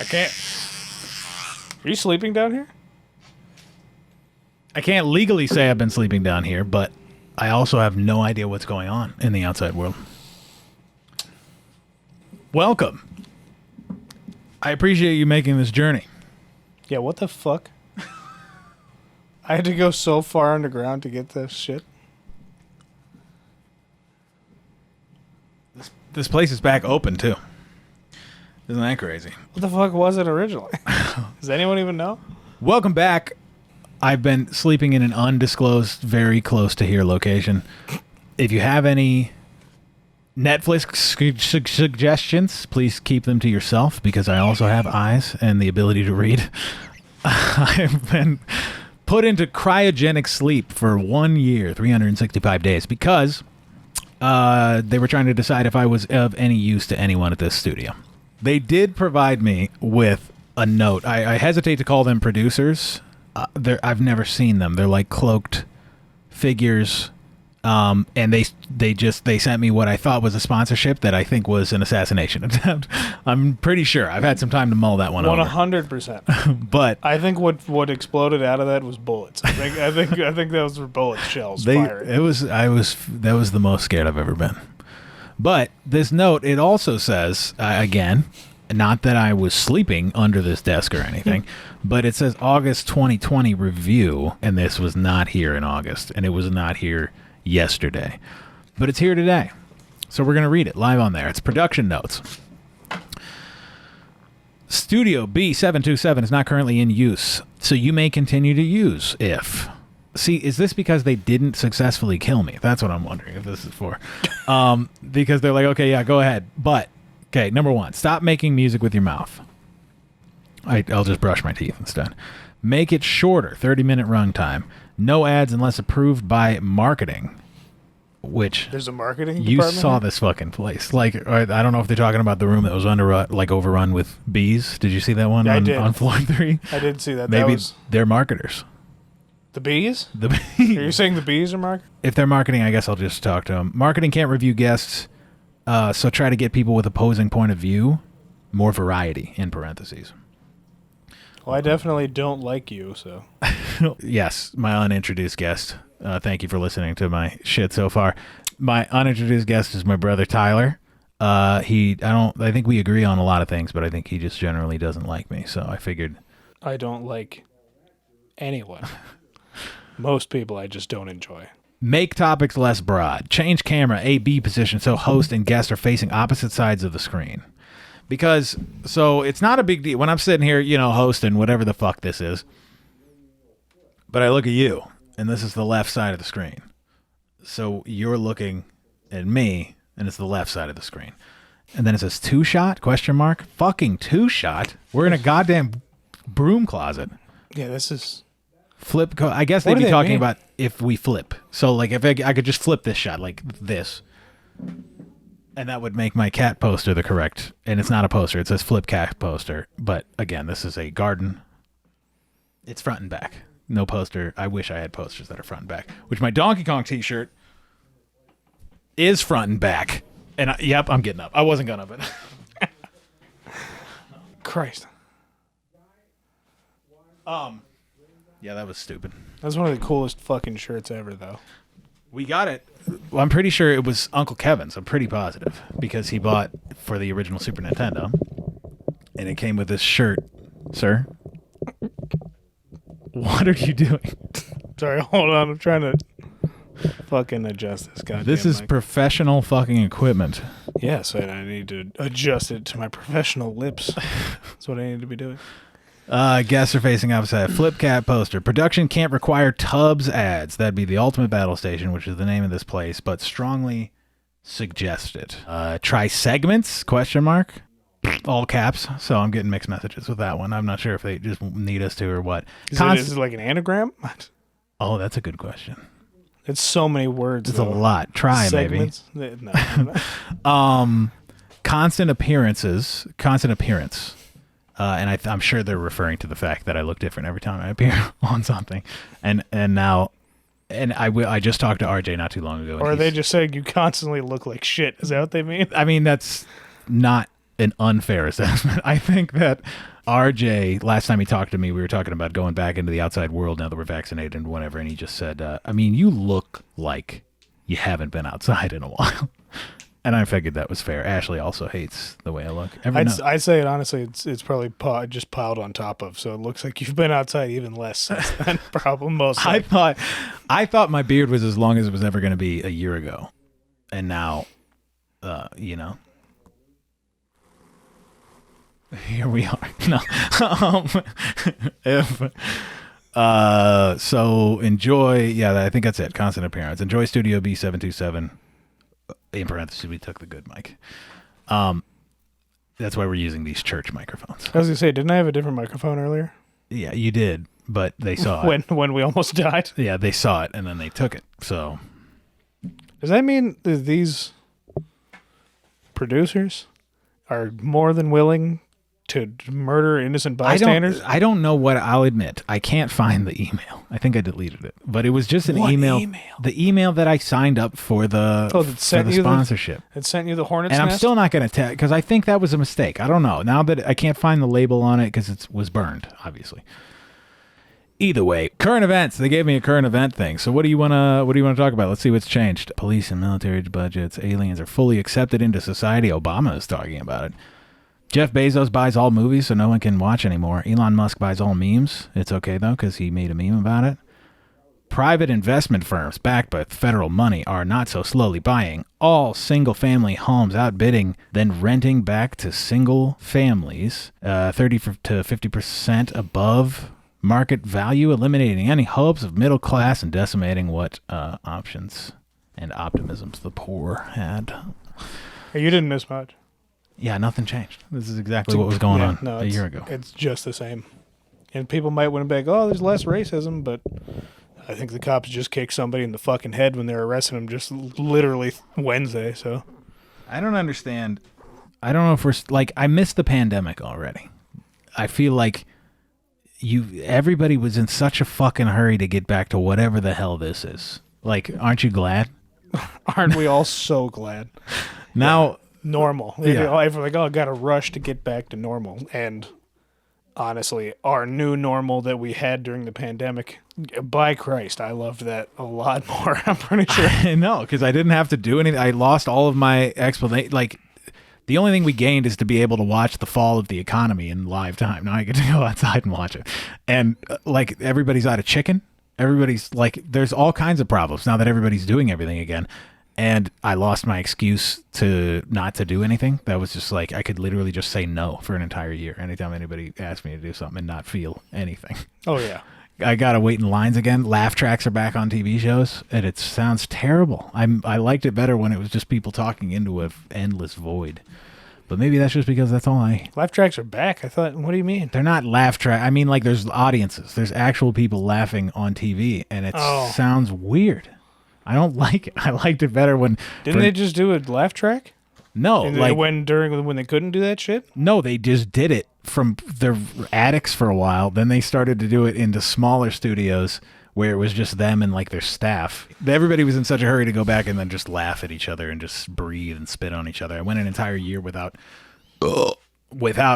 can't. Are you sleeping down here? I can't legally say I've been sleeping down here, but I also have no idea what's going on in the outside world. Welcome. I appreciate you making this journey. Yeah, what the fuck? I had to go so far underground to get this shit. This place is back open, too. Isn't that crazy? What the fuck was it originally? Does anyone even know? Welcome back. I've been sleeping in an undisclosed, very close to here location. If you have any Netflix suggestions, please keep them to yourself because I also have eyes and the ability to read. I've been put into cryogenic sleep for 1 year, 365 days because they were trying to decide if I was of any use to anyone at this studio. They did provide me with a note. I hesitate to call them producers. I've never seen them. They're like cloaked figures, and they sent me what I thought was a sponsorship that I think was an assassination attempt. I'm pretty sure. I've had some time to mull that one over. 100%. But I think what exploded out of that was bullets. I think those were bullet shells firing. That was the most scared I've ever been. But this note, it also says, again, not that I was sleeping under this desk or anything, but it says August 2020 review, and this was not here in August, and it was not here yesterday. But it's here today. So we're going to read it live on there. It's production notes. Studio B727 is not currently in use, so you may continue to use if... See, is this because they didn't successfully kill me? That's what I'm wondering if this is for. Because they're like, okay, yeah, go ahead. But, okay, number one, stop making music with your mouth. I'll just brush my teeth instead. Make it shorter, 30-minute runtime. No ads unless approved by marketing. Which there's a marketing you department saw here? this fucking place. Like, I don't know if they're talking about the room that was overrun with bees. Did you see that one on floor 3? I did see that. Maybe they're marketers. The bees? The bees. Are you saying the bees are marketing? If they're marketing, I guess I'll just talk to them. Marketing can't review guests, so try to get people with opposing point of view. More variety, in parentheses. Well, I definitely don't like you, so. Yes, my unintroduced guest. Thank you for listening to my shit so far. My unintroduced guest is my brother Tyler. I think we agree on a lot of things, but I think he just generally doesn't like me, so I figured. I don't like anyone. Most people I just don't enjoy. Make topics less broad. Change camera A-B position so host and guest are facing opposite sides of the screen. Because, so it's not a big deal. When I'm sitting here, hosting whatever the fuck this is, but I look at you, and this is the left side of the screen. So you're looking at me, and it's the left side of the screen. And then it says two-shot, ? Fucking two-shot? We're in a goddamn broom closet. Yeah, this is... Flip. I guess they'd be talking about if we flip. So, like, if I could just flip this shot like this, and that would make my cat poster the correct. And it's not a poster; it says flip cat poster. But again, this is a garden. It's front and back. No poster. I wish I had posters that are front and back. Which my Donkey Kong T-shirt is front and back. And yep, I'm getting up. I wasn't gonna, but Christ. Yeah, that was stupid. That's one of the coolest fucking shirts ever, though. We got it. Well, I'm pretty sure it was Uncle Kevin's. I'm pretty positive because he bought for the original Super Nintendo, and it came with this shirt. Sir, what are you doing? Sorry, hold on. I'm trying to fucking adjust this goddamn This is mic. professional fucking equipment. Yes, and I need to adjust it to my professional lips. That's what I need to be doing. Guests are facing opposite. Flip cat poster. Production can't require Tubbs ads. That'd be the Ultimate Battle Station, which is the name of this place, but strongly suggested. Try segments? ? All caps. So I'm getting mixed messages with that one. I'm not sure if they just need us to or what. Is it like an anagram? Oh, that's a good question. It's so many words. It's a lot. Try segments? Maybe. No. Constant appearance. And I'm sure they're referring to the fact that I look different every time I appear on something. And now, I just talked to RJ not too long ago. Or are they just saying you constantly look like shit? Is that what they mean? I mean, that's not an unfair assessment. I think that RJ, last time he talked to me, we were talking about going back into the outside world now that we're vaccinated and whatever, and he just said, I mean, you look like you haven't been outside in a while. And I figured that was fair. Ashley also hates the way I look. I'd say it honestly, it's probably just piled on top of, so it looks like you've been outside even less since then. Probably most. I thought my beard was as long as it was ever going to be a year ago, and now, you know, here we are. No, so enjoy. Yeah, I think that's it. Constant appearance. Enjoy Studio B727. In parentheses, we took the good mic. That's why we're using these church microphones. I was gonna say, didn't I have a different microphone earlier? Yeah, you did, but they saw it. When we almost died? Yeah, they saw it, and then they took it. So does that mean that these producers are more than willing to murder innocent bystanders? I don't know what. I'll admit, I can't find the email. I think I deleted it, but it was just an email. The email that I signed up for the sponsorship. It sent you the Hornet's Nest? And I'm still not going to tell because I think that was a mistake. I don't know. Now that I can't find the label on it because it was burned, obviously. Either way, current events. They gave me a current event thing. So what do you want to talk about? Let's see what's changed. Police and military budgets. Aliens are fully accepted into society. Obama is talking about it. Jeff Bezos buys all movies so no one can watch anymore. Elon Musk buys all memes. It's okay, though, because he made a meme about it. Private investment firms backed by federal money are not so slowly buying all single-family homes, outbidding, then renting back to single families 30 to 50% above market value, eliminating any hopes of middle class and decimating what options and optimisms the poor had. Hey, you didn't miss much. Yeah, nothing changed. This is exactly what was going on a year ago. It's just the same. And people might want to be like, oh, there's less racism, but I think the cops just kicked somebody in the fucking head when they were arresting him just literally Wednesday, so. I don't understand. I don't know if we're, like, I missed the pandemic already. I feel like everybody was in such a fucking hurry to get back to whatever the hell this is. Like, aren't you glad? Aren't we all so glad? Now... Normal. Yeah. Like, I got to rush to get back to normal. And honestly, our new normal that we had during the pandemic, by Christ, I loved that a lot more, I'm pretty sure. I know, because I didn't have to do anything. I lost all of my explanation. Like, the only thing we gained is to be able to watch the fall of the economy in live time. Now I get to go outside and watch it. And, like, everybody's out of chicken. Everybody's, like, there's all kinds of problems now that everybody's doing everything again. And I lost my excuse to not to do anything. That was just like, I could literally just say no for an entire year anytime anybody asked me to do something and not feel anything. Oh, yeah. I got to wait in lines again. Laugh tracks are back on TV shows, and it sounds terrible. I liked it better when it was just people talking into an endless void. But maybe that's just because that's all Laugh tracks are back. I thought, what do you mean? They're not laugh track. I mean, like, there's audiences. There's actual people laughing on TV, and it sounds weird. I don't like it. I liked it better when... Didn't they just do a laugh track? No. Like when they couldn't do that shit? No, they just did it from their attics for a while. Then they started to do it into smaller studios where it was just them and like their staff. Everybody was in such a hurry to go back and then just laugh at each other and just breathe and spit on each other. I went an entire year without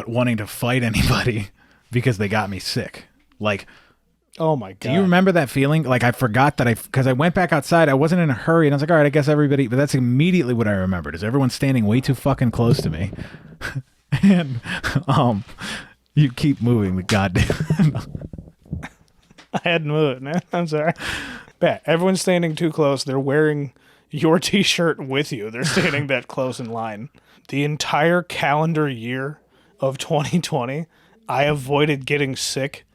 wanting to fight anybody because they got me sick. Like... Oh my God. Do you remember that feeling? Like, I forgot that because I went back outside. I wasn't in a hurry, and I was like, all right, I guess everybody, but that's immediately what I remembered is everyone standing way too fucking close to me. And you keep moving the goddamn. I hadn't moved, man. I'm sorry. Bat, everyone's standing too close. They're wearing your t-shirt with you. They're standing that close in line. The entire calendar year of 2020, I avoided getting sick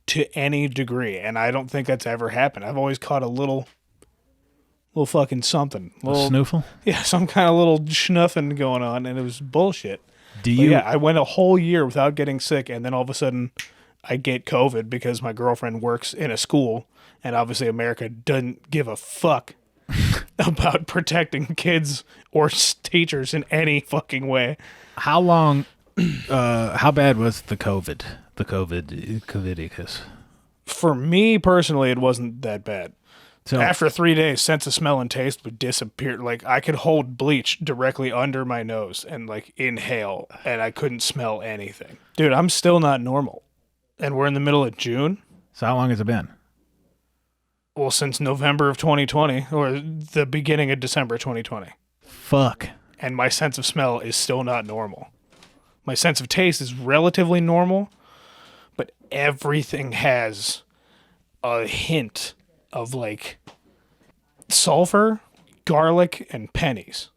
to any degree, and I don't think that's ever happened. I've always caught a little fucking something. A snoofle? Yeah, some kind of little schnuffing going on, and it was bullshit. I went a whole year without getting sick, and then all of a sudden I get COVID because my girlfriend works in a school, and obviously America doesn't give a fuck about protecting kids or teachers in any fucking way. How long, how bad was the COVID? The COVIDicus. For me personally, it wasn't that bad. So After 3 days, sense of smell and taste would disappear. Like, I could hold bleach directly under my nose and, like, inhale, and I couldn't smell anything. Dude, I'm still not normal. And we're in the middle of June. so how long has it been? Well, since November of 2020, or the beginning of December 2020. Fuck. And my sense of smell is still not normal. My sense of taste is relatively normal, but everything has a hint of, like, sulfur, garlic, and pennies.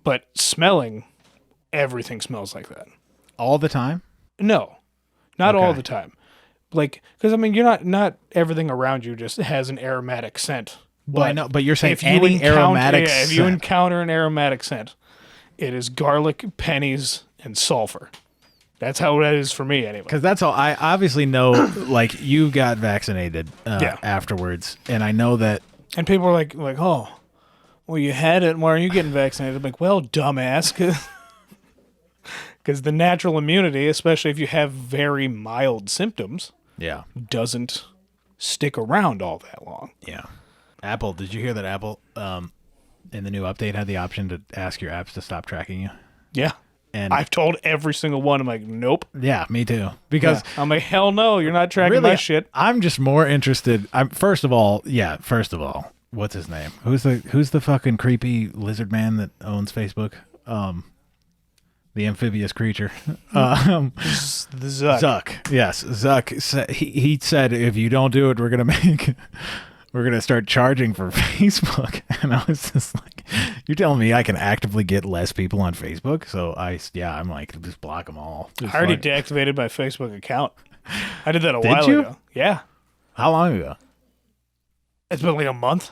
But smelling, everything smells like that. All the time? No, not all Okay. the time. Like, because, I mean, you're not everything around you just has an aromatic scent. Well, I know, but you're saying If you any encounter, aromatic if you encounter an aromatic scent, it is garlic, pennies, and sulfur. That's how it is for me, anyway. Because that's all. I obviously know, like, you got vaccinated Yeah. afterwards, and I know that. And people are like, oh, well, you had it. Why aren't you getting vaccinated? I'm like, well, dumbass, because the natural immunity, especially if you have very mild symptoms, Yeah. doesn't stick around all that long. Yeah. Apple, did you hear that Apple, in the new update, had the option to ask your apps to stop tracking you? Yeah. And I've told every single one. I'm like, nope. yeah, me too. Because Yeah. I'm like, hell no, you're not tracking really, my shit. I'm just more interested. First of all, what's his name? Who's the fucking creepy lizard man that owns Facebook? The amphibious creature. The Zuck. Zuck. Yes, Zuck. He said, if you don't do it, we're gonna start charging for Facebook. And I was just like, you're telling me I can actively get less people on Facebook? So I'm like, just block them all. I already deactivated my Facebook account. I did that a while you? ago. Yeah. How long ago? It's been like a month.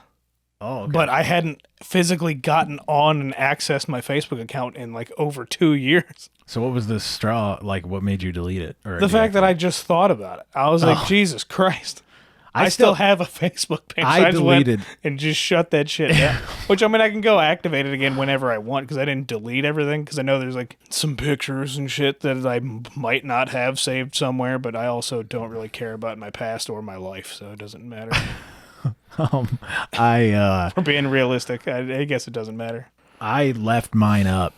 Oh, okay. But I hadn't physically gotten on and accessed my Facebook account in like over 2 years. So what was the straw? Like, what made you delete it? Or The fact that I just thought about it. I was like, Jesus Christ. I still have a Facebook page. I just went deleted and just shut that shit down. Which, I mean, I can go activate it again whenever I want because I didn't delete everything because I know there's like some pictures and shit that I might not have saved somewhere, but I also don't really care about my past or my life, so it doesn't matter. For being realistic, I guess it doesn't matter. I left mine up,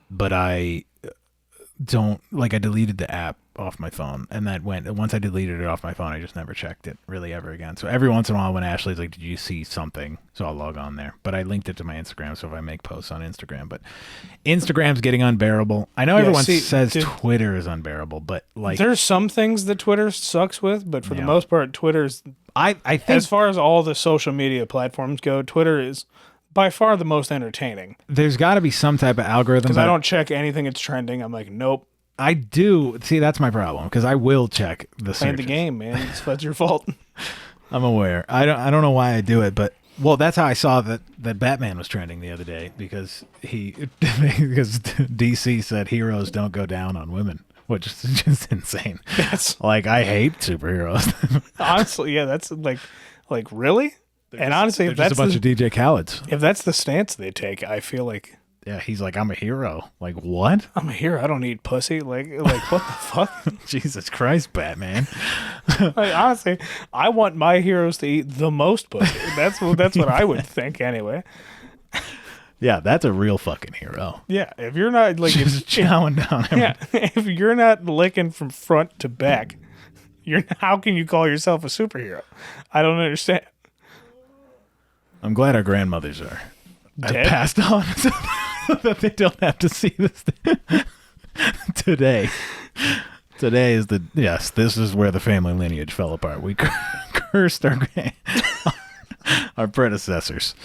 but I deleted the app off my phone, and once I deleted it off my phone, I just never checked it really ever again. So every once in a while when Ashley's like, did you see something? So I'll log on there, but I linked it to my Instagram. So if I make posts on Instagram, but Instagram's getting unbearable. I know everyone says Twitter is unbearable, but like there's some things that Twitter sucks with, but for the most part, Twitter's, I think as far as all the social media platforms go, Twitter is by far the most entertaining. There's got to be some type of algorithm. Because I don't check anything that's trending. I'm like, nope. I do. See, that's my problem, because I will check the Playing the searches. game, man. That's your fault. I'm aware. I don't know why I do it, but well, that's how I saw that Batman was trending the other day, because because DC said heroes don't go down on women, which is just insane. That's like, I hate superheroes. honestly, yeah, that's like really? And honestly, if They're that's just a bunch of DJ Khaled's. if that's the stance they take, I feel like Yeah, he's like, I'm a hero. Like, what? I'm a hero. I don't eat pussy. Like what the fuck? Jesus Christ, Batman. Like, honestly, I want my heroes to eat the most pussy. That's what I would think anyway. Yeah, that's a real fucking hero. Yeah, if you're not like Just chowing down. yeah, if you're not licking from front to back, how can you call yourself a superhero? I don't understand. I'm glad our grandmothers are Dead? passed on so that they don't have to see this today. Today is this is where the family lineage fell apart. We cursed our predecessors.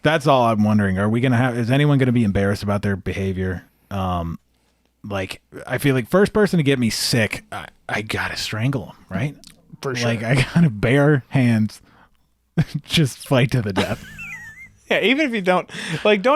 That's all I'm wondering. Are we going to is anyone going to be embarrassed about their behavior? Like, I feel like first person to get me sick, I got to strangle them, right? For sure. Like, I got to bare hands just fight to the death. Yeah, even if you don't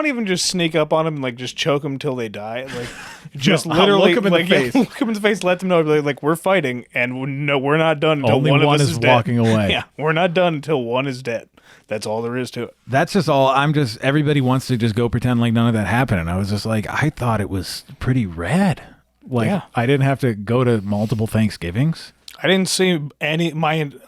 even just sneak up on them and like just choke them till they die. Like, just No, literally look 'em in the face. look them in the face, let them know like we're fighting, and no, we're not done until Only one of one us is dead. walking away. Yeah, we're not done until one is dead. That's all there is to it. That's just all. Everybody wants to just go pretend like none of that happened. And I was just like, I thought it was pretty rad. Like, Yeah. I didn't have to go to multiple Thanksgivings. I didn't see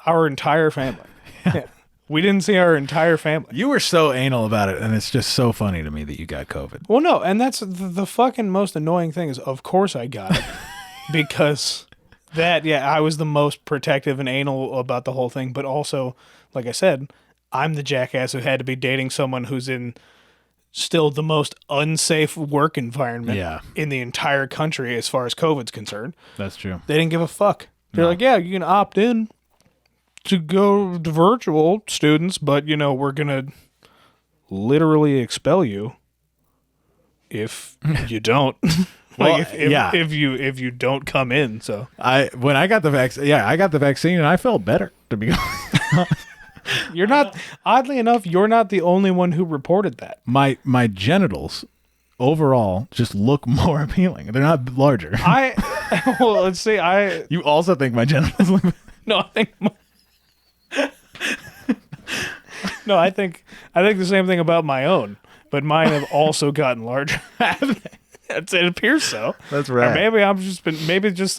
our entire family. Yeah. We didn't see our entire family. You were so anal about it, and it's just so funny to me that you got COVID. Well, no, and that's the fucking most annoying thing is, of course I got it. Because I was the most protective and anal about the whole thing. But also, like I said, I'm the jackass who had to be dating someone who's in still the most unsafe work environment in the entire country as far as COVID's concerned. That's true. They didn't give a fuck. They're like, yeah, you can opt in to go to virtual students, but, we're going to literally expel you if you don't. If you don't come in. So when I got the vaccine, I got the vaccine and I felt better, to be honest. You're not, oddly enough, you're not the only one who reported that. My genitals overall just look more appealing. They're not larger. Well, let's see. You also think my genitals look No, I think No, I think the same thing about my own, but mine have also gotten larger. It appears so. That's right. Or maybe I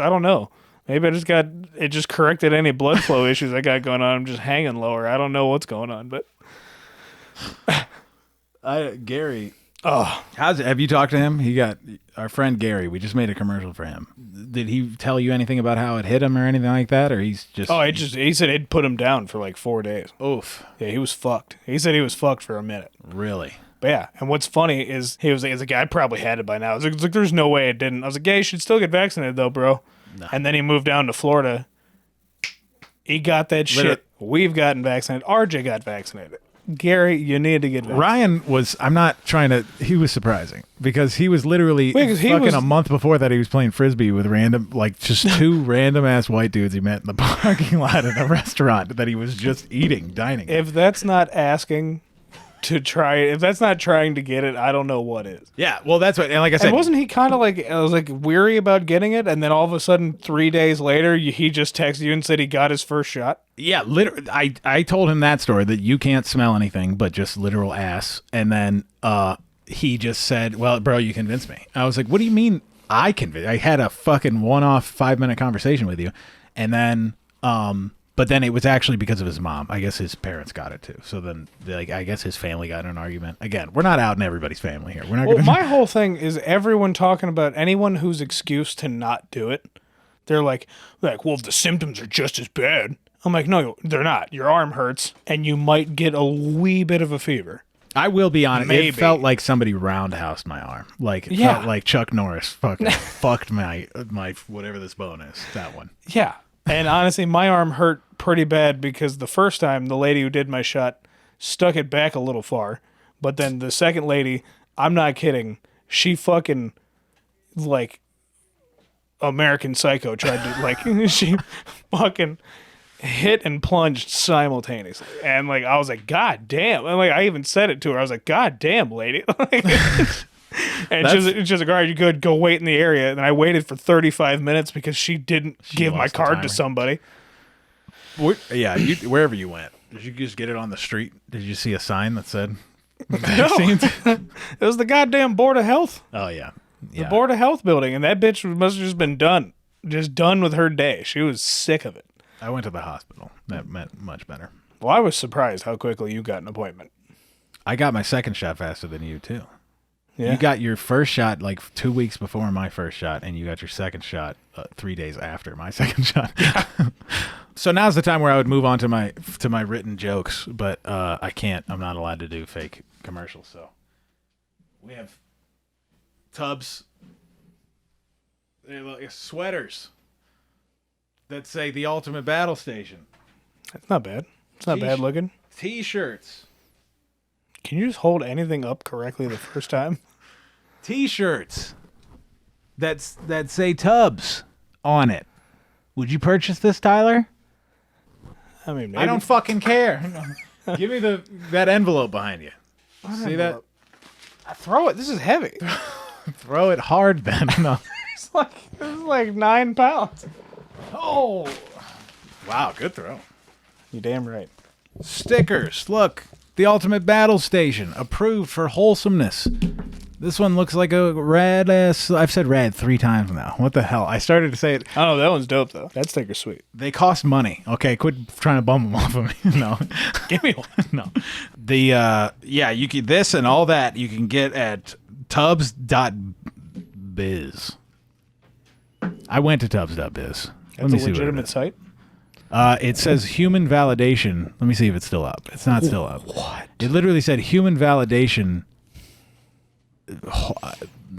don't know. Maybe it just corrected any blood flow issues I got going on. I'm just hanging lower. I don't know what's going on, but Gary. Oh, Have you talked to him? He got our friend Gary. We just made a commercial for him. Did he tell you anything about how it hit him or anything like that, or he's just? Oh, he said it put him down for like 4 days. Oof. Yeah, he was fucked. He said he was fucked for a minute. Really? But yeah, and what's funny is he was like, I probably had it by now. I was like, there's no way it didn't. I was like, yeah, you should still get vaccinated though, bro. No. And then he moved down to Florida. He got that shit. We've gotten vaccinated. RJ got vaccinated. Gary, you need to get vaccinated. Ryan was, I'm not trying to, he was surprising because he was literally a month before that he was playing Frisbee with just two random ass white dudes he met in the parking lot at a restaurant that he was just dining. If that's not asking to try it, if that's not trying to get it, I don't know what is. Yeah, well, that's what, and like I said, wasn't he kind of weary about getting it, and then all of a sudden 3 days later he just texted you and said he got his first shot? Yeah, literally, I told him that story, that you can't smell anything but just literal ass, and then he just said, well, bro, you convinced me. I was like, what do you mean I convinced? I had a fucking one-off 5-minute conversation with you, and then but then it was actually because of his mom. I guess his parents got it too. So then, I guess his family got in an argument. Again, we're not out in everybody's family here. We're not. Well, my whole thing is everyone talking about anyone whose excuse to not do it. They're like, well, the symptoms are just as bad. I'm like, no, they're not. Your arm hurts, and you might get a wee bit of a fever. I will be honest. Maybe. It felt like somebody roundhoused my arm. It felt like Chuck Norris fucking fucked my whatever this bone is. That one. Yeah. And honestly, my arm hurt pretty bad because the first time the lady who did my shot stuck it back a little far. But then the second lady, I'm not kidding, she fucking, American Psycho tried to, she fucking hit and plunged simultaneously. And, I was like, God damn. And, I even said it to her. I was like, God damn, lady. And she's like, all right, you good, go wait in the area. And I waited for 35 minutes because she didn't give my card to somebody. Wherever you went, did you just get it on the street? Did you see a sign that said vaccines? It was the goddamn Board of Health. Oh, yeah. The Board of Health building. And that bitch must have just been done with her day. She was sick of it. I went to the hospital. That meant much better. Well, I was surprised how quickly you got an appointment. I got my second shot faster than you, too. Yeah. You got your first shot 2 weeks before my first shot, and you got your second shot 3 days after my second shot. So now's the time where I would move on to my written jokes, but I can't. I'm not allowed to do fake commercials. So we have tubs, sweaters that say the Ultimate Battle Station. That's not bad. It's not bad looking. T-shirts. Can you just hold anything up correctly the first time? T-shirts that say Tubs on it. Would you purchase this, Tyler? I mean, maybe. I don't fucking care. Give me that envelope behind you. See that? Throw it. This is heavy. Throw it hard, then. No. It's like 9 pounds. Oh. Wow, good throw. You damn right. Stickers. Look. The Ultimate Battle Station, approved for wholesomeness. This one looks like a red. I've said red 3 times now. What the hell? I started to say it. I don't know. That one's dope though. That sticker's sweet. They cost money. Okay, quit trying to bum them off of me. No, Give me one. no. You can this and all that you can get at Tubs.biz. I went to Tubs.biz. That's a legitimate site. It says human validation. Let me see if it's still up. It's not still up. What? It literally said human validation.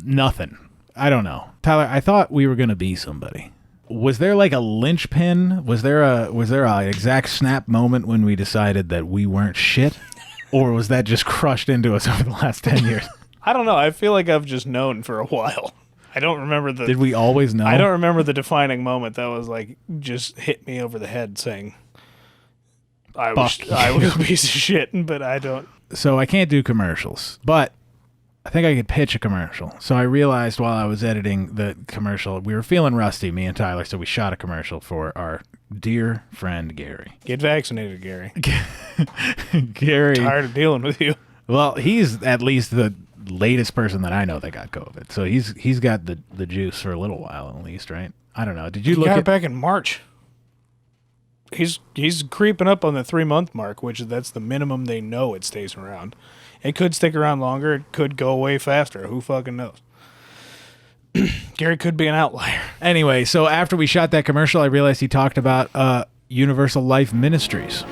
Nothing. I don't know. Tyler, I thought we were going to be somebody. Was there like a linchpin? Was there a exact snap moment when we decided that we weren't shit? Or was that just crushed into us over the last 10 years? I don't know. I feel like I've just known for a while. I don't remember the... Did we always know? I don't remember the defining moment that was like, just hit me over the head saying, I was a piece of shit, but I don't... So I can't do commercials, but I think I could pitch a commercial. So I realized while I was editing the commercial, we were feeling rusty, me and Tyler, so we shot a commercial for our dear friend Gary. Get vaccinated, Gary. Gary. Tired of dealing with you. Well, he's at least the latest person that I know that got COVID. So he's got the juice for a little while at least, right? I don't know. Did you look got at it back in March? He's creeping up on the 3-month mark, which that's the minimum they know it stays around. It could stick around longer. It could go away faster. Who fucking knows? Gary could be an outlier. Anyway, so after we shot that commercial, I realized he talked about Universal Life Ministries.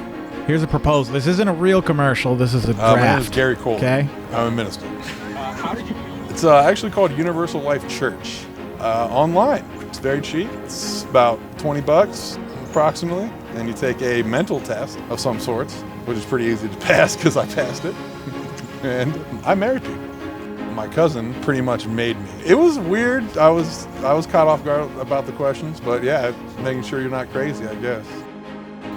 Here's a proposal. This isn't a real commercial. This is a draft. My name is Gary Cole. Okay. I'm a minister. It's actually called Universal Life Church. Online. It's very cheap. It's about $20 approximately. And you take a mental test of some sorts, which is pretty easy to pass because I passed it. And I married people. My cousin pretty much made me. It was weird. I was caught off guard about the questions, but yeah, making sure you're not crazy, I guess.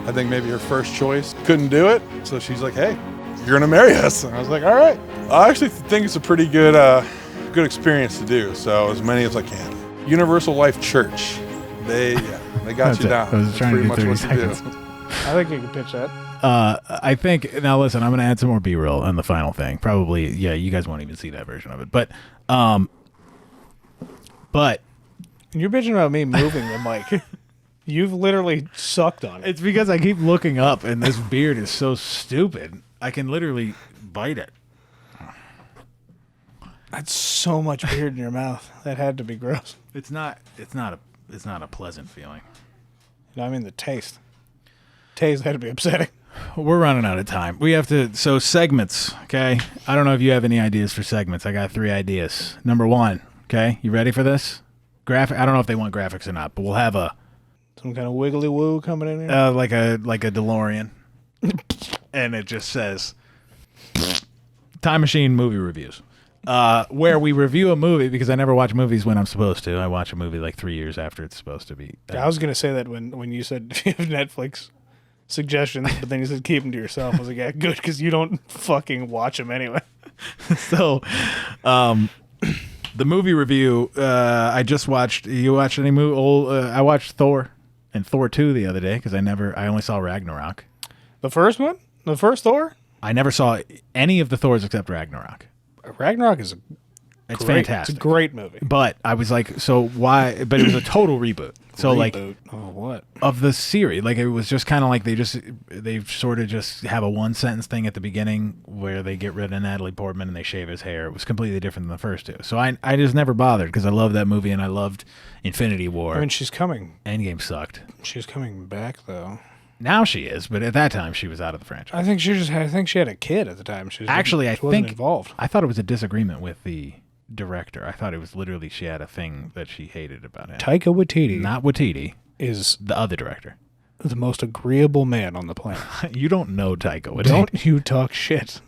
I think maybe her first choice couldn't do it, so she's like, "Hey, you're gonna marry us." And I was like, "All right." I actually think it's a pretty good experience to do. So as many as I can. Universal Life Church. They got you down. I was trying to do 30 seconds. I think you can pitch that. I think now listen, I'm going to add some more B-roll on the final thing. Probably, yeah, you guys won't even see that version of it. But You're bitching about me moving the mic. You've literally sucked on it. it's because I keep looking up and this beard is so stupid. I can literally bite it. That's so much beard in your mouth. That had to be gross. It's not a pleasant feeling. No, I mean the taste. Taste had to be upsetting. We're running out of time. We have to segments, okay? I don't know if you have any ideas for segments. I got 3 ideas. Number 1, okay? You ready for this? I don't know if they want graphics or not, but we'll have Some kind of wiggly woo coming in here. like a DeLorean. And it just says Time Machine Movie Reviews. Where we review a movie, because I never watch movies when I'm supposed to. I watch a movie like 3 years after it's supposed to be. I was going to say that when you said you have Netflix suggestions, but then you said keep them to yourself. I was like, yeah, good, because you don't fucking watch them anyway. So, the movie review, I just watched. You watched any movie? I watched Thor and Thor 2 the other day because I only saw Ragnarok. The first one? The first Thor? I never saw any of the Thors except Ragnarok. Ragnarok is It's great. fantastic. It's a great movie. But I was like, so why? But it was a total reboot. So like, what? of the series, like it was just kind of like they sort of just have a 1-sentence thing at the beginning where they get rid of Natalie Portman and they shave his hair. It was completely different than the first 2. So I just never bothered because I loved that movie and I loved Infinity War. I mean, she's coming. Endgame sucked. She's coming back though. Now she is, but at that time she was out of the franchise. I think she had a kid at the time. She wasn't involved. I thought it was a disagreement with the director. I thought it was literally she had a thing that she hated about it. Taika Waititi, Not Waititi, is the other director. the most agreeable man on the planet. You don't know Taika Waititi. Don't you talk shit.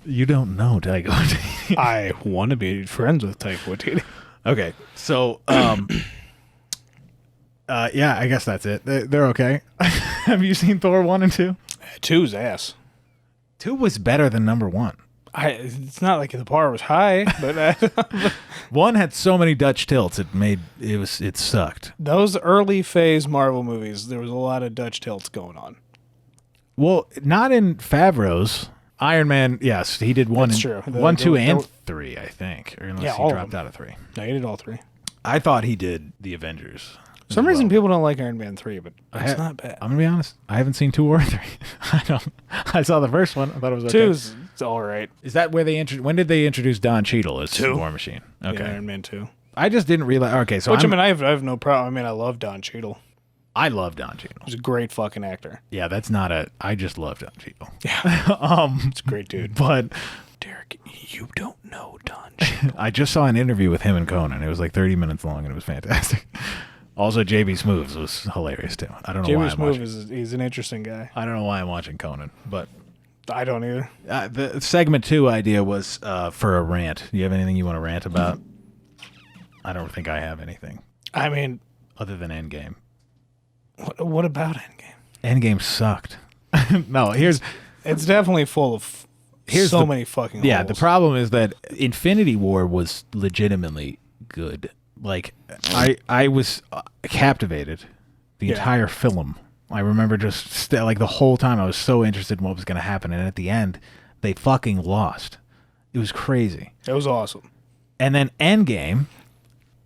You don't know Taika Waititi. I want to be friends with Taika Waititi. Okay, so yeah, I guess that's it. They're okay. Have you seen Thor 1 and 2? 2's ass. 2 was better than number 1. It's not like the bar was high, but 1 had so many Dutch tilts. It sucked. those early phase Marvel movies, there was a lot of Dutch tilts going on. Well, not in Favreau's. Iron Man, yes, he did one, That's true. One, two, and three, I think. Or unless all he of dropped them. out of three. No, he did all three. I thought he did the Avengers. For some reason, people don't like Iron Man 3, but it's not bad. I'm gonna be honest. I haven't seen 2 or 3. I don't. I saw the first one. I thought it was okay. 2's it's all right. Is that where when did they introduce Don Cheadle as 2. War Machine? Okay. Yeah, Iron Man 2. I just didn't realize. Okay, so Which, I mean, I have no problem. I mean, I love Don Cheadle. I love Don Cheadle. He's a great fucking actor. Yeah, that's not a. I just love Don Cheadle. Yeah. It's a great dude. But Derrick, you don't know Don Cheadle. I just saw an interview with him and Conan. It was like 30 minutes long, and it was fantastic. Also, JB Smooves was hilarious too. I don't know why I'm watching. He's an interesting guy. I don't know why I'm watching Conan, but I don't either. the segment 2 idea was for a rant. Do you have anything you want to rant about? I don't think I have anything I mean, other than Endgame. what about Endgame? Endgame sucked. No, It's definitely full of many fucking yeah. holes. The problem is that Infinity War was legitimately good. Like I was captivated the entire film. I remember just like the whole time I was so interested in what was going to happen, and at the end they fucking lost. It was crazy. It was awesome. And then Endgame.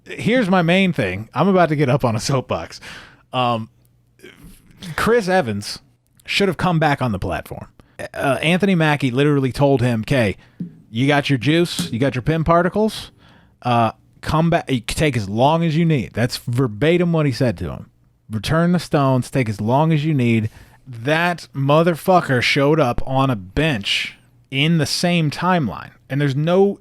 Here's my main thing. I'm about to get up on a soapbox. Chris Evans should have come back on the platform. Anthony Mackie literally told him, "Okay, you got your juice, you got your PIM particles. Come back. You can take as long as you need." That's verbatim what he said to him. Return the stones. Take as long as you need. That motherfucker showed up on a bench in the same timeline, and there's no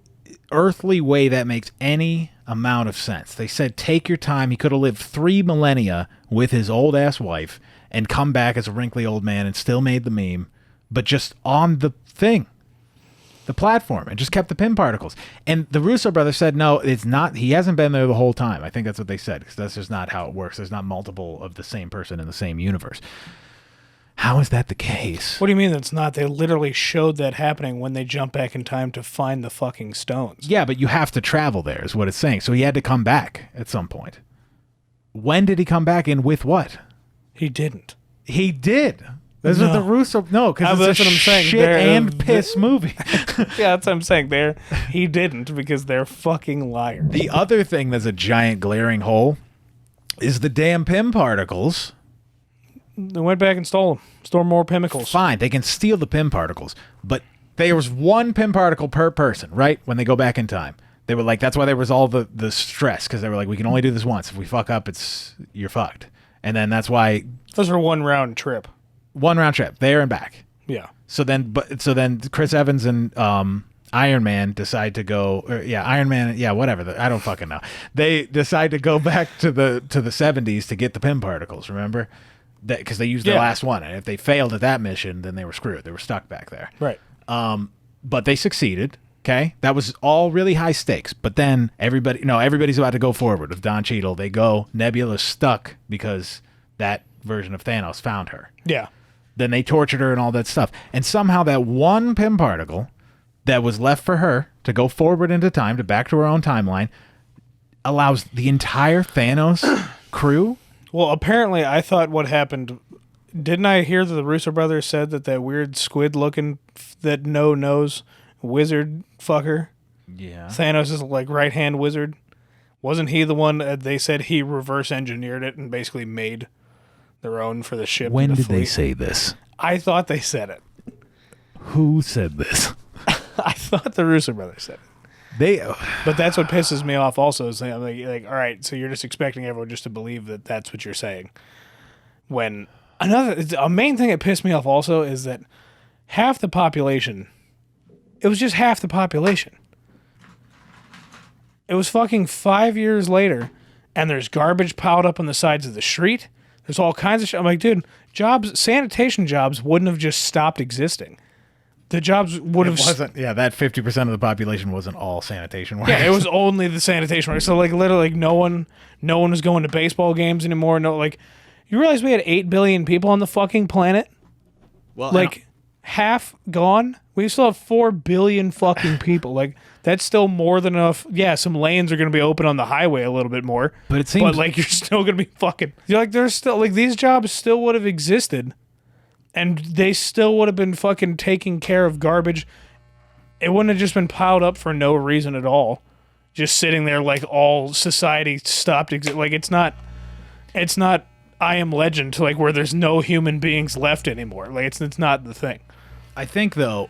earthly way that makes any amount of sense. They said take your time. He could have lived 3 millennia with his old ass wife and come back as a wrinkly old man and still made the meme, but just on the thing, the platform, and just kept the PIM particles. And the Russo brothers said, no, it's not. He hasn't been there the whole time. I think that's what they said, because that's just not how it works. There's not multiple of the same person in the same universe. How is that the case? What do you mean that's not? They literally showed that happening when they jump back in time to find the fucking stones. Yeah, but you have to travel there is what it's saying. So he had to come back at some point. When did he come back, and with what? He didn't. He did. This is the Russo. No, because That's it's a what I'm saying. shit and piss movie. Yeah, that's what I'm saying. He didn't, because they're fucking liars. The other thing that's a giant glaring hole is the damn PIM particles. They went back and stole them. Stole more chemicals. Fine, they can steal the PIM particles, but there was 1 PIM particle per person, right? When they go back in time. They were like, that's why there was all the stress, because they were like, we can only do this once. If we fuck up, you're fucked. And then that's why... Those were 1 round trip. 1 round trip, there and back. Yeah. So then Chris Evans and Iron Man decide to go. Iron Man. Yeah, whatever. I don't fucking know. They decide to go back to the 70s to get the PIM particles. Remember, because they used the last one, and if they failed at that mission, then they were screwed. They were stuck back there. Right. But they succeeded. Okay, that was all really high stakes. But then everybody's about to go forward with Don Cheadle. They go. Nebula's stuck because that version of Thanos found her. Yeah. Then they tortured her and all that stuff. And somehow that 1 PIM particle that was left for her to go forward into time, to back to her own timeline, allows the entire Thanos crew. Well, apparently, I thought what happened... Didn't I hear that the Russo brothers said that weird squid-looking, that no-nose wizard fucker, Yeah. Thanos' like right-hand wizard, wasn't he the one they said he reverse-engineered it and basically made their own for the ship? When and the did fleet? they say this? I thought they said it. Who said this? I thought the Russo brothers said it. But that's what pisses me off also, is I'm like, all right, so you're just expecting everyone just to believe that that's what you're saying. When a main thing that pissed me off also is that half the population, it was just half the population. It was fucking 5 years later, and there's garbage piled up on the sides of the street. There's all kinds of shit. I'm like, dude, sanitation jobs wouldn't have just stopped existing. The jobs would have... that 50% of the population wasn't all sanitation workers. Yeah, it was only the sanitation workers. So, like, literally, like, no one was going to baseball games anymore. No, like, you realize we had 8 billion people on the fucking planet? Well, like, half gone? We still have 4 billion fucking people. Like, that's still more than enough. Yeah, some lanes are going to be open on the highway a little bit more. But it seems... But, like, you're still going to be fucking... You're like, there's still... Like, these jobs still would have existed And they still would have been fucking taking care of garbage. It wouldn't have just been piled up for no reason at all. Just sitting there like all society stopped. Like it's not I Am Legend like where there's no human beings left anymore. Like it's not the thing. I think though.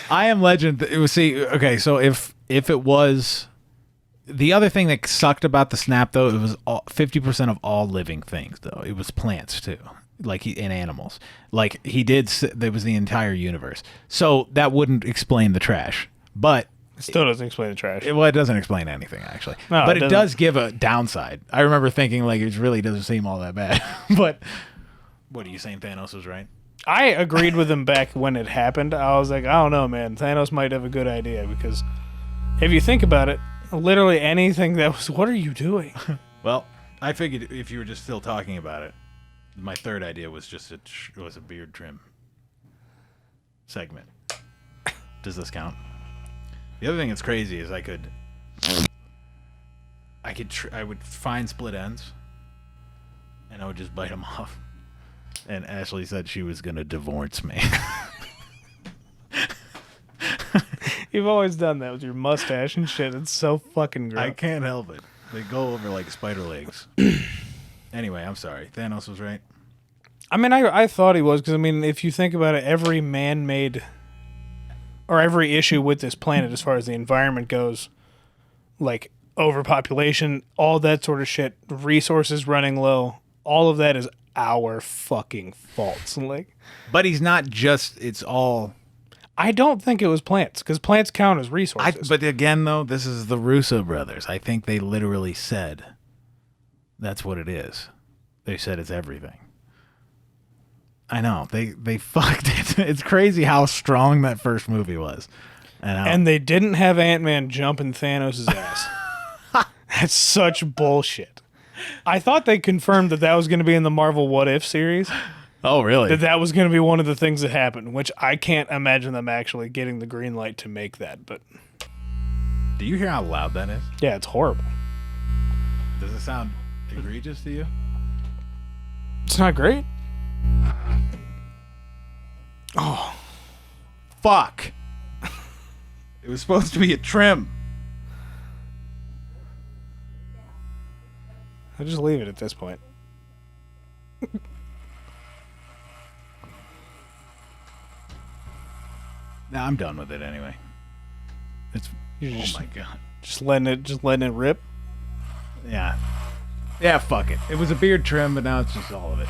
I Am Legend. It was okay. So if it was the other thing that sucked about the snap though, it was 50% of all living things though. It was plants too, like and animals. Like he did. There was the entire universe. So that wouldn't explain the trash, but. It still doesn't explain the trash. Well, it doesn't explain anything, actually. No, but it it does give a downside. I remember thinking, like, it really doesn't seem all that bad. But what are you saying? Thanos was right? I agreed with him back when it happened. I was like, I don't know, man. Thanos might have a good idea because if you think about it, literally anything that was... What are you doing? Well, I figured if you were just still talking about it, my third idea was just it was a beard trim segment. Does this count? The other thing that's crazy is I would find split ends, and I would just bite them off. And Ashley said she was gonna divorce me. You've always done that with your mustache and shit. It's so fucking gross. I can't help it. They go over like spider legs. Anyway, I'm sorry. Thanos was right. I mean, I thought he was because I mean, if you think about it, every man-made. Or every issue with this planet as far as the environment goes, like overpopulation, all that sort of shit, resources running low, all of that is our fucking fault. Like, but he's not just, it's all... I don't think it was plants, because plants count as resources. But again, though, this is the Russo brothers. I think they literally said that's what it is. They said it's everything. I know. They fucked it. It's crazy how strong that first movie was. And they didn't have Ant-Man jumping Thanos' ass. That's such bullshit. I thought they confirmed that was going to be in the Marvel What If series. Oh, really? That was going to be one of the things that happened, which I can't imagine them actually getting the green light to make that. But do you hear how loud that is? Yeah, it's horrible. Does it sound egregious to you? It's not great. Oh, fuck. It was supposed to be a trim. I'll just leave it at this point. Nah, I'm done with it anyway. It's oh my god. Just letting it rip. Yeah. Yeah, fuck it. It was a beard trim, but now it's just all of it.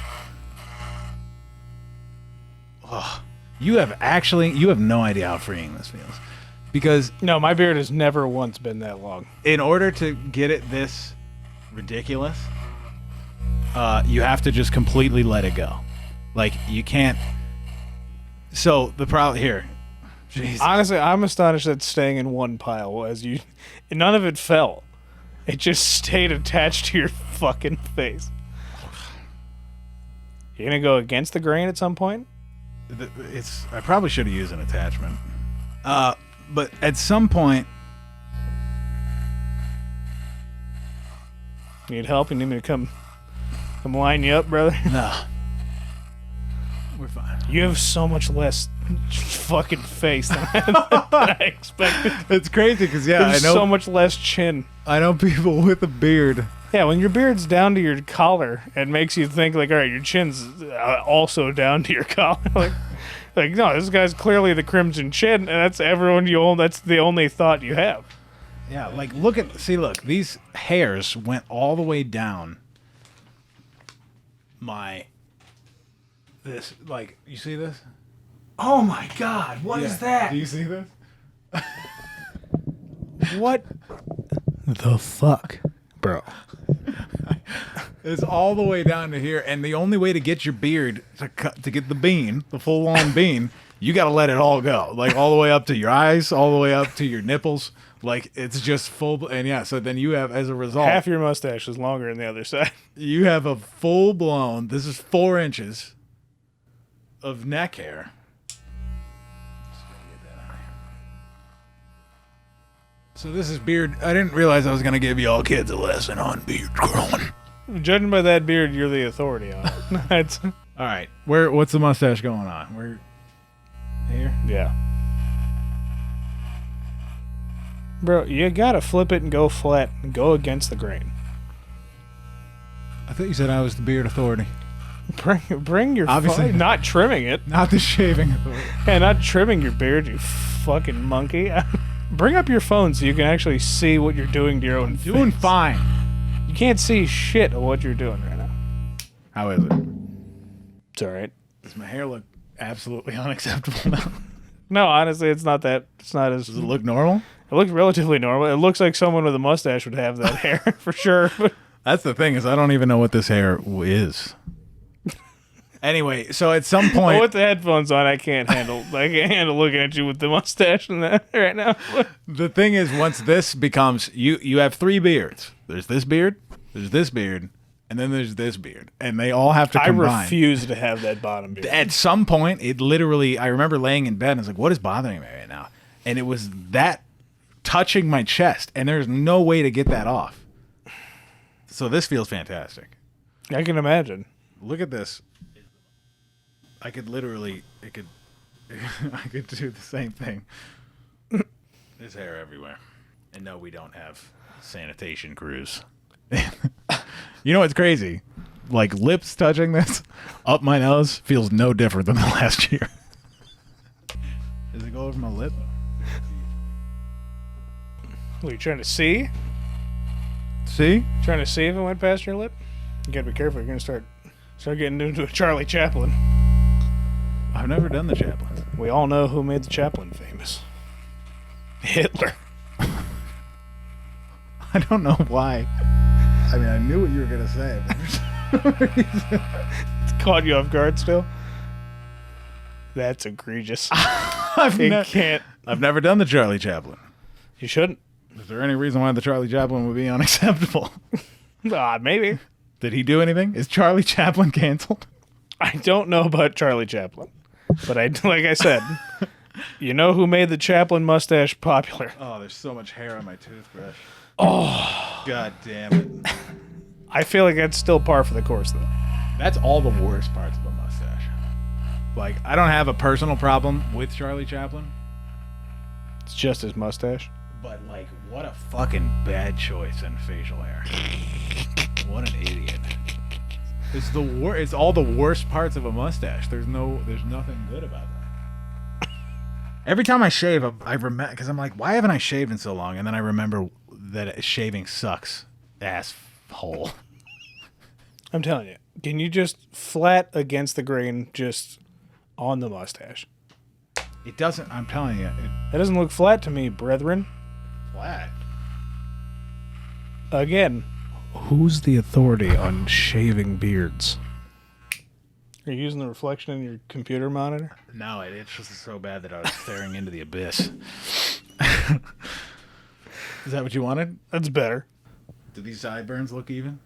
Oh, you have no idea how freeing this feels. Because no, my beard has never once been that long. In order to get it this ridiculous, you have to just completely let it go. Like, you can't. So the problem here, Jesus. Honestly, I'm astonished that it's staying in one pile none of it fell. It just stayed attached to your fucking face. You gonna go against the grain at some point? I probably should have used an attachment. But at some point... Need help? You need me to come line you up, brother? No. We're fine. You have so much less fucking face than I expected. It's crazy because, yeah, There's I know... so much less chin. I know people with a beard. Yeah, when your beard's down to your collar, it makes you think, like, all right, your chin's also down to your collar. like, no, this guy's clearly the Crimson Chin, and that's that's the only thought you have. Yeah, like, look, these hairs went all the way down you see this? Oh my God, what is that? Do you see this? What the fuck? Bro. It's all the way down to here, and the only way to get your beard to get the full-on bean, you got to let it all go, like all the way up to your eyes, all the way up to your nipples, like it's just full. And yeah, so then you have, as a result, half your mustache is longer than the other side. You have a full-blown. This is 4 inches of neck hair. So this is beard. I didn't realize I was going to give y'all kids a lesson on beard growing. Judging by that beard, you're the authority on it. That's, All right. What's the mustache going on? Where? Here? yeah. Bro, you gotta flip it and go flat and go against the grain. I thought you said I was the beard authority. Bring your Obviously not trimming it. Not the shaving authority. Yeah, not trimming your beard, you fucking monkey. Bring up your phone so you can actually see what you're doing to your own Doing face. fine. You can't see shit of what you're doing right now. How is it? It's alright. Does my hair look absolutely unacceptable now? No, honestly, it's not that. It's not as. Does it look normal? It looks relatively normal. It looks like someone with a mustache would have that hair for sure. But That's the thing is I don't even know what this hair is. Anyway, so at some point, with the headphones on, I can't handle. I can't handle looking at you with the mustache and that right now. the thing is once this becomes you have 3 beards. There's this beard, and then there's this beard, and they all have to combine. I refuse to have that bottom beard. At some point, it literally, I remember laying in bed and I was like, what is bothering me right now? And it was that touching my chest, and there's no way to get that off. So this feels fantastic. I can imagine. Look at this. I could literally, I could do the same thing. There's hair everywhere. And no, we don't have sanitation crews. You know what's crazy? Like lips touching this up my nose feels no different than the last year. Does it go over my lip? What, are you trying to see? See? Trying to see if it went past your lip? You gotta be careful. You're gonna start getting into a Charlie Chaplin. I've never done the Chaplin. We all know who made the Chaplin famous. Hitler. I don't know why. I mean, I knew what you were gonna say. But It's caught you off guard still? That's egregious. I've never done the Charlie Chaplin. You shouldn't. Is there any reason why the Charlie Chaplin would be unacceptable? Maybe. Did he do anything? Is Charlie Chaplin canceled? I don't know about Charlie Chaplin. But like I said, you know who made the Chaplin mustache popular? Oh, there's so much hair on my toothbrush. Oh. God damn it. I feel like that's still par for the course, though. That's all the worst parts of a mustache. Like, I don't have a personal problem with Charlie Chaplin. It's just his mustache. But, like, what a fucking bad choice in facial hair. What an idiot. It's all the worst parts of a mustache. There's nothing good about that. Every time I shave, I remember, because I'm like, why haven't I shaved in so long? And then I remember that shaving sucks, asshole. I'm telling you, can you just flat against the grain, just on the mustache? It doesn't. I'm telling you, That doesn't look flat to me, brethren. flat. Again, who's the authority on shaving beards? Are you using the reflection in your computer monitor? No, it's just so bad that I was staring into the abyss. Is that what you wanted? That's better. Do these sideburns look even?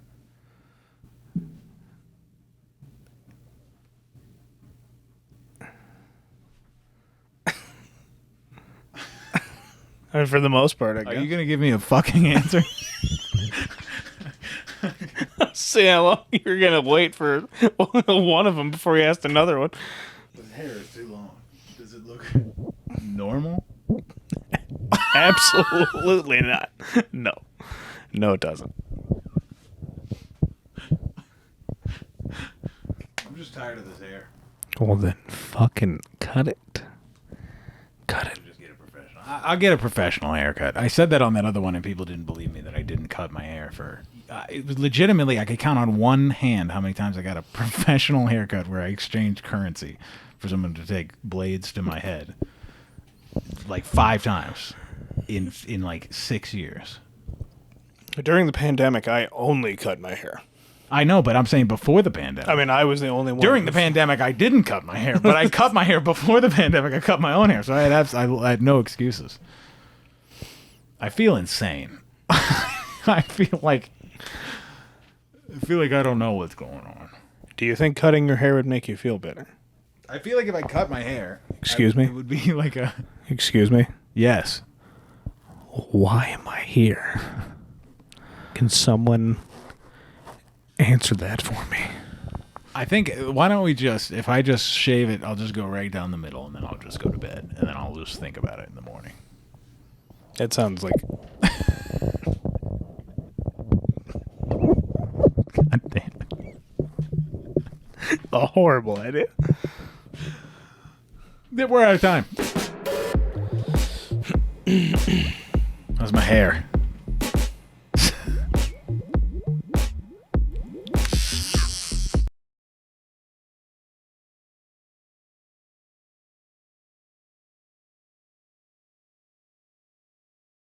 I mean, for the most part, I Are guess. you gonna give me a fucking answer? See how long you're gonna wait for one of them before you ask another one. His hair is too long. Does it look normal? Absolutely not. No, it doesn't. I'm just tired of this hair. Well, then fucking cut it. Cut it. Just get a professional. I'll get a professional haircut. I said that on that other one, and people didn't believe me that I didn't cut my hair for. It was legitimately, I could count on one hand how many times I got a professional haircut where I exchanged currency for someone to take blades to my head. Like 5 times in like 6 years. During the pandemic, I only cut my hair. I know, but I'm saying before the pandemic. I mean, I was the only one. During the pandemic, I didn't cut my hair, but I cut my hair before the pandemic. I cut my own hair, so I had no excuses. I feel insane. I feel like I don't know what's going on. Do you think cutting your hair would make you feel better? I feel like if I cut my hair, Excuse me? it would be like a Excuse me? yes. Why am I here? Can someone answer that for me? I think, why don't we just, if I just shave it, I'll just go right down the middle, and then I'll just go to bed, and then I'll just think about it in the morning. That sounds like God damn it. a horrible idea. We're out of time. That was my hair.